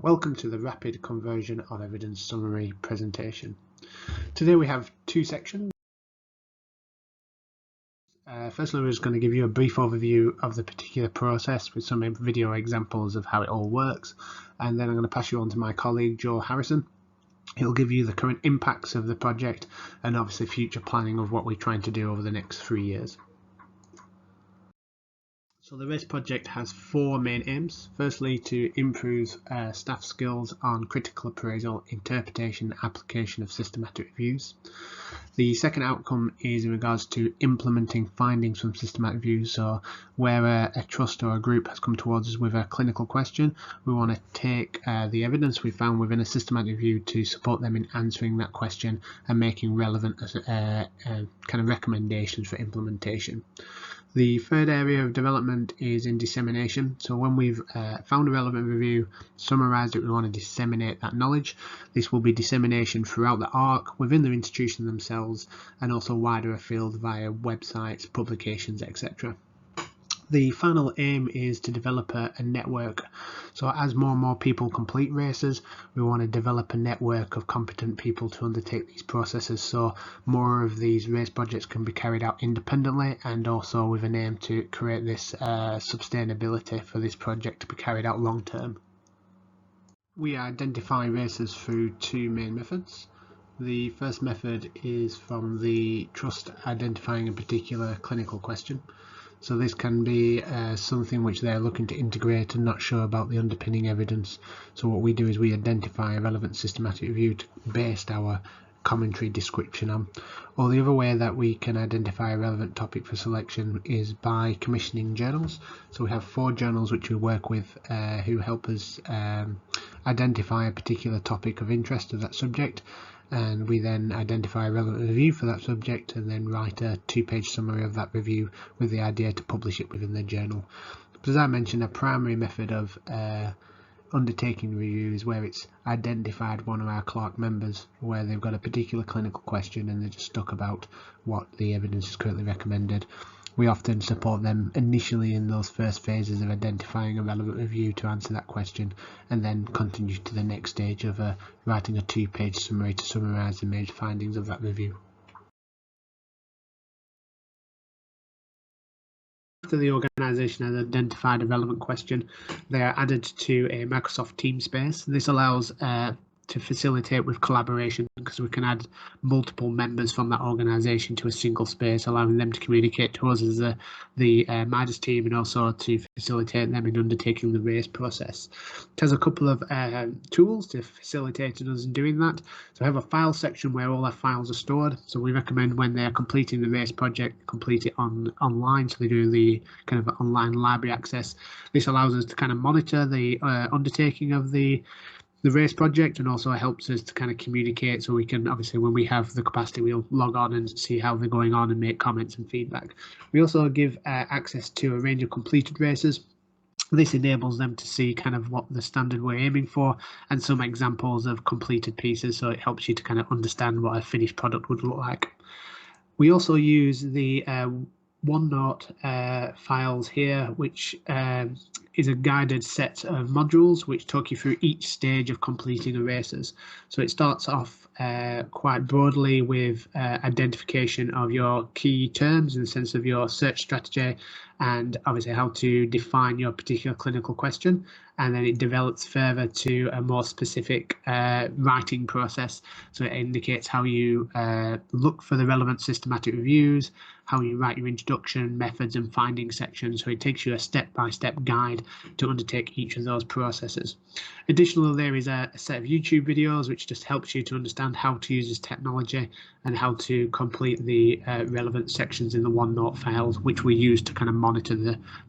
Welcome to the Rapid Conversion of Evidence Summary presentation. Today we have two sections. Firstly, we're just going to give you a brief overview of the particular process with some video examples of how it all works, and then I'm going to pass you on to my colleague Joe Harrison. He'll give you the current impacts of the project and obviously future planning of what we're trying to do over the next 3 years. So the RaCES project has four main aims. Firstly, to improve staff skills on critical appraisal, interpretation, application of systematic reviews. The second outcome is in regards to implementing findings from systematic reviews. So where a trust or a group has come towards us with a clinical question, we want to take the evidence we found within a systematic review to support them in answering that question and making relevant kind of recommendations for implementation. The third area of development is in dissemination. So when we've found a relevant review, summarised it, we want to disseminate that knowledge. This will be dissemination throughout the ARC, within the institution themselves, and also wider afield via websites, publications, etc. The final aim is to develop a network. So as more and more people complete RaCES, we want to develop a network of competent people to undertake these processes, so more of these RaCES projects can be carried out independently, and also with an aim to create this sustainability for this project to be carried out long term. We identify RaCES through two main methods. The first method is from the trust identifying a particular clinical question. So this can be something which they're looking to integrate and not sure about the underpinning evidence. So what we do is we identify a relevant systematic review to base our commentary description on. Or the other way that we can identify a relevant topic for selection is by commissioning journals. So we have 4 journals which we work with who help us identify a particular topic of interest of that subject, and we then identify a relevant review for that subject and then write a 2-page summary of that review with the idea to publish it within the journal. But as I mentioned, a primary method of undertaking reviews where it's identified one of our clerk members where they've got a particular clinical question and they're just stuck about what the evidence is currently recommended. We often support them initially in those first phases of identifying a relevant review to answer that question, and then continue to the next stage of writing a 2-page summary to summarise the major findings of that review. After the organisation has identified a relevant question, they are added to a Microsoft Teams space. This allows to facilitate with collaboration, because we can add multiple members from that organisation to a single space, allowing them to communicate to us as the Midas team, and also to facilitate them in undertaking the RaCES process. It has a couple of tools to facilitate us in doing that. So I have a file section where all our files are stored. So we recommend when they're completing the RaCES project, complete it online, so they do the kind of online library access. This allows us to kind of monitor the undertaking of the RaCES project, and also helps us to kind of communicate, so we can obviously, when we have the capacity, we'll log on and see how they're going on and make comments and feedback. We also give access to a range of completed RaCES. This enables them to see kind of what the standard we're aiming for and some examples of completed pieces, so it helps you to kind of understand what a finished product would look like. We also use the OneNote files here, which is a guided set of modules which talk you through each stage of completing a RaCES. So it starts off quite broadly with identification of your key terms in the sense of your search strategy, and obviously how to define your particular clinical question, and then it develops further to a more specific writing process. So it indicates how you look for the relevant systematic reviews, how you write your introduction, methods and findings section. So it takes you a step-by-step guide to undertake each of those processes. Additionally, there is a set of YouTube videos which just helps you to understand how to use this technology and how to complete the relevant sections in the OneNote files, which we use to kind of monitor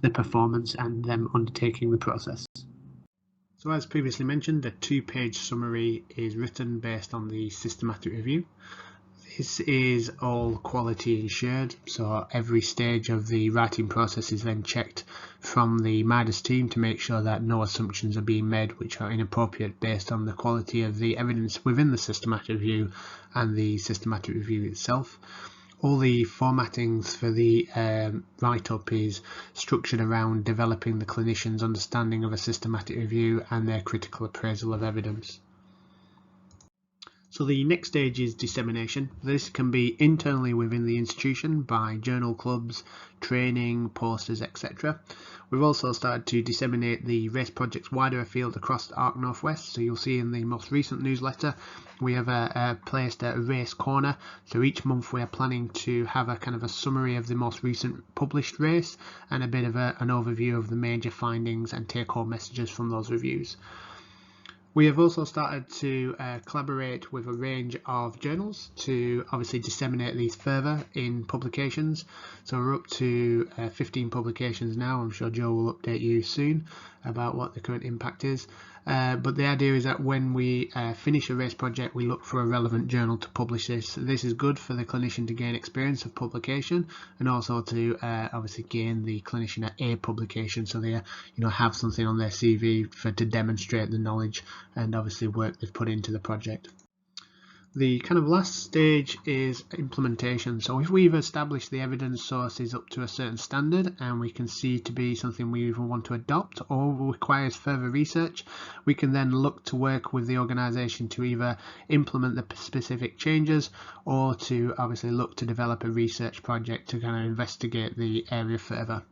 the performance and them undertaking the process. So as previously mentioned, a 2-page summary is written based on the systematic review. This is all quality ensured, so every stage of the writing process is then checked from the Midas team to make sure that no assumptions are being made which are inappropriate based on the quality of the evidence within the systematic review and the systematic review itself. all the formattings for the write-up is structured around developing the clinician's understanding of a systematic review and their critical appraisal of evidence. So the next stage is dissemination. This can be internally within the institution by journal clubs, training, posters, etc. We've also started to disseminate the RaCES projects wider afield across the Arc Northwest. So you'll see in the most recent newsletter we have placed a RaCES corner. So each month we are planning to have a kind of a summary of the most recent published RaCES and a bit of an overview of the major findings and take-home messages from those reviews. We have also started to collaborate with a range of journals to obviously disseminate these further in publications. So we're up to 15 publications now. I'm sure Joe will update you soon about what the current impact is. But the idea is that when we finish a RaCES project, we look for a relevant journal to publish this. This is good for the clinician to gain experience of publication and also to obviously gain the clinician a publication, so they have something on their CV to demonstrate the knowledge and obviously work they've put into the project. The kind of last stage is implementation. So if we've established the evidence sources up to a certain standard and we can see to be something we even want to adopt or requires further research, we can then look to work with the organisation to either implement the specific changes or to obviously look to develop a research project to kind of investigate the area further.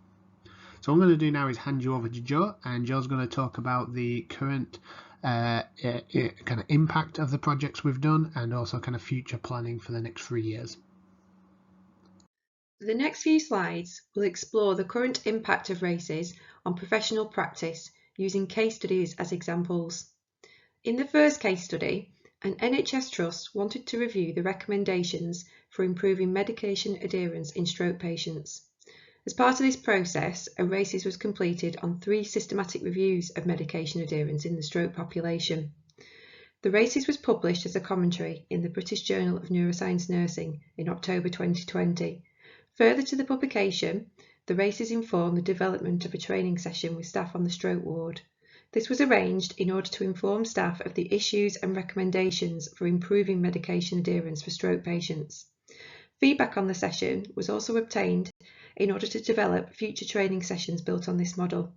So what I'm going to do now is hand you over to Joe, and Joe's going to talk about the current kind of impact of the projects we've done and also kind of future planning for the next 3 years. The next few slides will explore the current impact of RaCES on professional practice using case studies as examples. In the first case study, an NHS trust wanted to review the recommendations for improving medication adherence in stroke patients. As part of this process, a RaCES was completed on 3 systematic reviews of medication adherence in the stroke population. The RaCES was published as a commentary in the British Journal of Neuroscience Nursing in October 2020. Further to the publication, the RaCES informed the development of a training session with staff on the stroke ward. This was arranged in order to inform staff of the issues and recommendations for improving medication adherence for stroke patients. Feedback on the session was also obtained in order to develop future training sessions built on this model.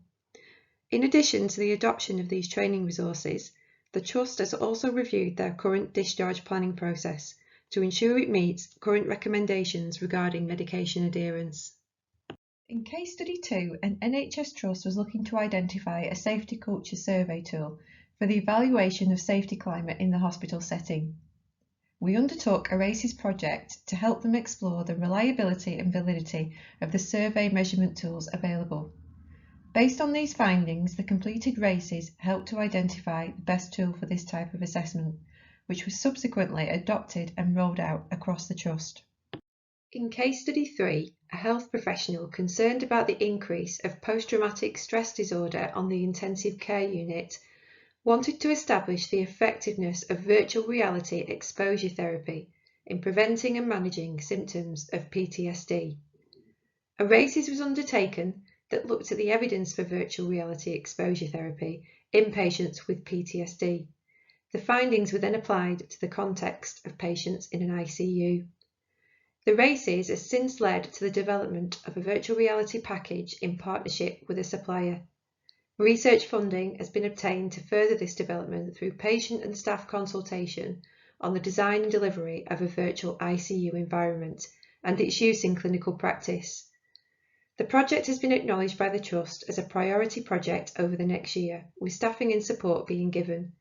In addition to the adoption of these training resources, the Trust has also reviewed their current discharge planning process to ensure it meets current recommendations regarding medication adherence. In case study 2, an NHS Trust was looking to identify a safety culture survey tool for the evaluation of safety climate in the hospital setting. We undertook a RaCES project to help them explore the reliability and validity of the survey measurement tools available. Based on these findings, the completed RaCES helped to identify the best tool for this type of assessment, which was subsequently adopted and rolled out across the Trust. In case study 3, a health professional concerned about the increase of post-traumatic stress disorder on the intensive care unit wanted to establish the effectiveness of virtual reality exposure therapy in preventing and managing symptoms of PTSD. A RaCES was undertaken that looked at the evidence for virtual reality exposure therapy in patients with PTSD. The findings were then applied to the context of patients in an ICU. The RaCES has since led to the development of a virtual reality package in partnership with a supplier. Research funding has been obtained to further this development through patient and staff consultation on the design and delivery of a virtual ICU environment and its use in clinical practice. The project has been acknowledged by the Trust as a priority project over the next year, with staffing and support being given.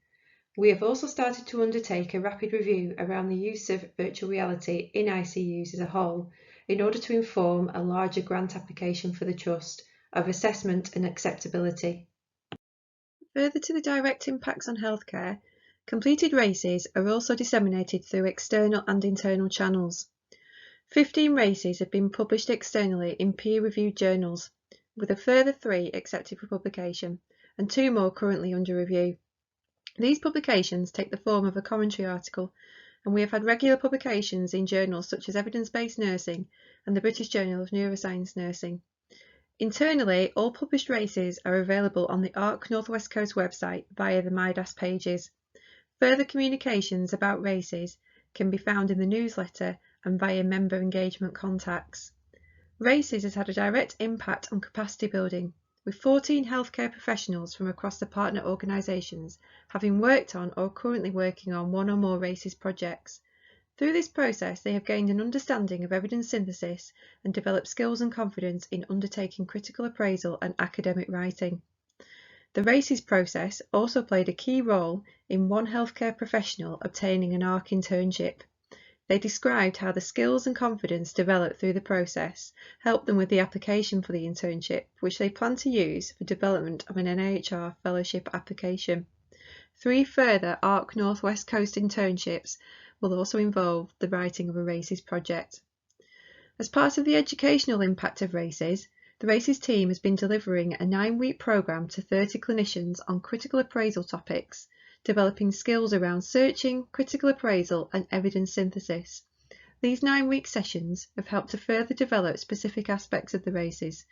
We have also started to undertake a rapid review around the use of virtual reality in ICUs as a whole in order to inform a larger grant application for the Trust of assessment and acceptability. Further to the direct impacts on healthcare, completed RaCES are also disseminated through external and internal channels. 15 RaCES have been published externally in peer-reviewed journals, with a further 3 accepted for publication and 2 more currently under review. These publications take the form of a commentary article, and we have had regular publications in journals such as Evidence-Based Nursing and the British Journal of Neuroscience Nursing. Internally, all published RaCES are available on the Arc Northwest Coast website via the MIDAS pages. Further communications about RaCES can be found in the newsletter and via member engagement contacts. RaCES has had a direct impact on capacity building, with 14 healthcare professionals from across the partner organisations having worked on or currently working on one or more RaCES projects. Through this process, they have gained an understanding of evidence synthesis and developed skills and confidence in undertaking critical appraisal and academic writing. The RaCES process also played a key role in one healthcare professional obtaining an ARC internship. They described how the skills and confidence developed through the process helped them with the application for the internship, which they plan to use for development of an NIHR fellowship application. 3 further ARC Northwest Coast internships will also involve the writing of a RaCES project. As part of the educational impact of RaCES, the RaCES team has been delivering a 9-week programme to 30 clinicians on critical appraisal topics, developing skills around searching, critical appraisal and evidence synthesis. These 9-week sessions have helped to further develop specific aspects of the RaCES,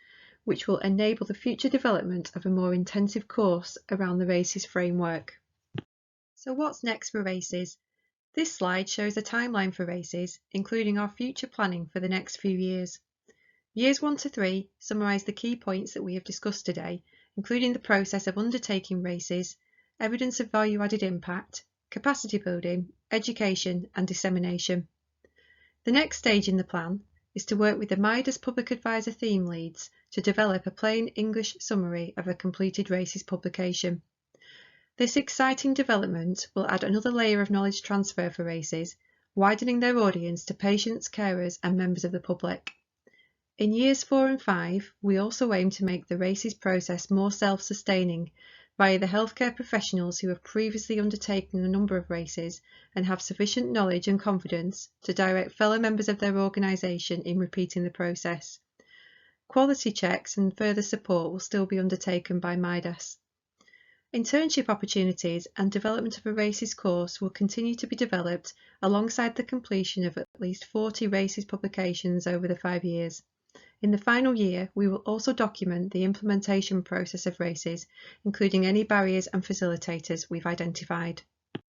which will enable the future development of a more intensive course around the RaCES framework. So what's next for RaCES? This slide shows a timeline for RaCES, including our future planning for the next few years. Years 1 to 3 summarise the key points that we have discussed today, including the process of undertaking RaCES, evidence of value-added impact, capacity building, education and dissemination. The next stage in the plan is to work with the MIDAS Public Advisor theme leads to develop a plain English summary of a completed RaCES publication. This exciting development will add another layer of knowledge transfer for RaCES, widening their audience to patients, carers and members of the public. In years 4 and 5, we also aim to make the RaCES process more self-sustaining via the healthcare professionals who have previously undertaken a number of RaCES and have sufficient knowledge and confidence to direct fellow members of their organisation in repeating the process. Quality checks and further support will still be undertaken by MIDAS. Internship opportunities and development of a RaCES course will continue to be developed alongside the completion of at least 40 RaCES publications over the 5 years. In the final year, we will also document the implementation process of RaCES, including any barriers and facilitators we've identified.